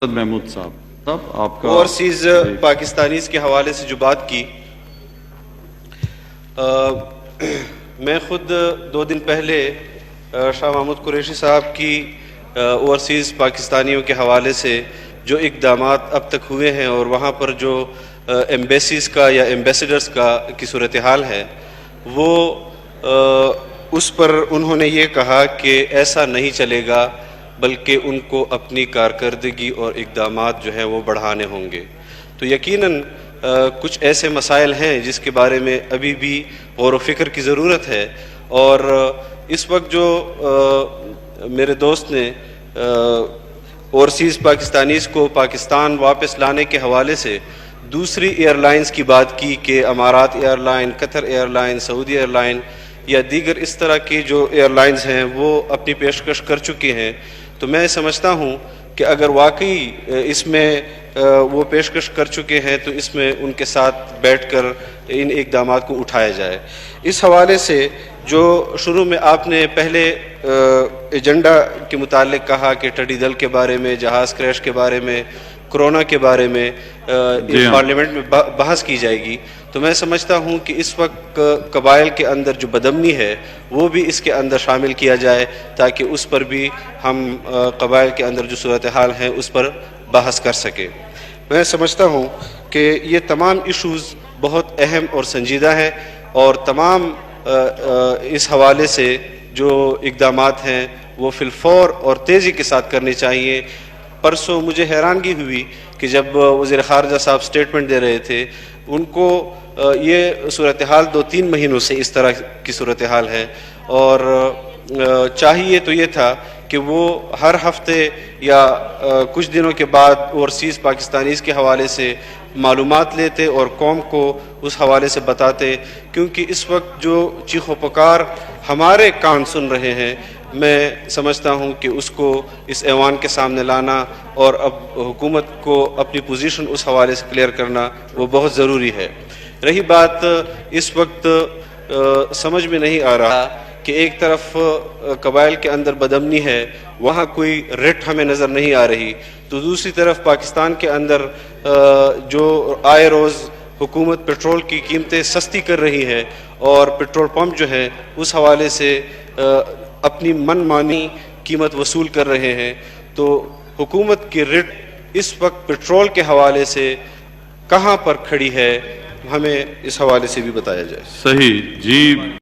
محمود صاحب آپ کا اوورسیز پاکستانیز کے حوالے سے جو بات کی، میں خود 2 دن پہلے شاہ محمود قریشی صاحب کی اوورسیز پاکستانیوں کے حوالے سے جو اقدامات اب تک ہوئے ہیں اور وہاں پر جو ایمبیسیز کا یا ایمبیسیڈرز کی صورتحال ہے، وہ اس پر انہوں نے یہ کہا کہ ایسا نہیں چلے گا، بلکہ ان کو اپنی کارکردگی اور اقدامات جو ہیں وہ بڑھانے ہوں گے۔ تو یقیناً کچھ ایسے مسائل ہیں جس کے بارے میں ابھی بھی غور و فکر کی ضرورت ہے، اور اس وقت جو میرے دوست نے اوورسیز پاکستانیز کو پاکستان واپس لانے کے حوالے سے دوسری ایئر لائنز کی بات کی کہ امارات ایئر لائن، قطر ایئر لائن، سعودی ایئر لائن یا دیگر اس طرح کی جو ایئر لائنز ہیں وہ اپنی پیشکش کر چکی ہیں، تو میں سمجھتا ہوں کہ اگر واقعی اس میں وہ پیشکش کر چکے ہیں تو اس میں ان کے ساتھ بیٹھ کر ان اقدامات کو اٹھایا جائے۔ اس حوالے سے جو شروع میں آپ نے پہلے ایجنڈا کے متعلق کہا کہ ٹڈی دل کے بارے میں، جہاز کریش کے بارے میں، کرونا کے بارے میں پارلیمنٹ میں بحث کی جائے گی، تو میں سمجھتا ہوں کہ اس وقت قبائل کے اندر جو بدامنی ہے وہ بھی اس کے اندر شامل کیا جائے، تاکہ اس پر بھی ہم قبائل کے اندر جو صورتحال ہیں اس پر بحث کر سکیں۔ میں سمجھتا ہوں کہ یہ تمام ایشوز بہت اہم اور سنجیدہ ہیں، اور تمام اس حوالے سے جو اقدامات ہیں وہ فی الفور اور تیزی کے ساتھ کرنے چاہیے۔ پرسوں مجھے حیرانگی ہوئی کہ جب وزیر خارجہ صاحب سٹیٹمنٹ دے رہے تھے، ان کو یہ صورتحال 2-3 مہینوں سے اس طرح کی صورتحال ہے، اور چاہیے تو یہ تھا کہ وہ ہر ہفتے یا کچھ دنوں کے بعد اوورسیز پاکستانیز کے حوالے سے معلومات لیتے اور قوم کو اس حوالے سے بتاتے، کیونکہ اس وقت جو چیخ و پکار ہمارے کان سن رہے ہیں، میں سمجھتا ہوں کہ اس کو اس ایوان کے سامنے لانا اور اب حکومت کو اپنی پوزیشن اس حوالے سے کلیئر کرنا وہ بہت ضروری ہے۔ رہی بات اس وقت سمجھ میں نہیں آ رہا کہ ایک طرف قبائل کے اندر بدامنی ہے، وہاں کوئی رٹ ہمیں نظر نہیں آ رہی، تو دوسری طرف پاکستان کے اندر جو آئے روز حکومت پیٹرول کی قیمتیں سستی کر رہی ہے، اور پیٹرول پمپ جو ہیں اس حوالے سے اپنی من مانی قیمت وصول کر رہے ہیں، تو حکومت کی رٹ اس وقت پیٹرول کے حوالے سے کہاں پر کھڑی ہے، ہمیں اس حوالے سے بھی بتایا جائے۔ صحیح جی۔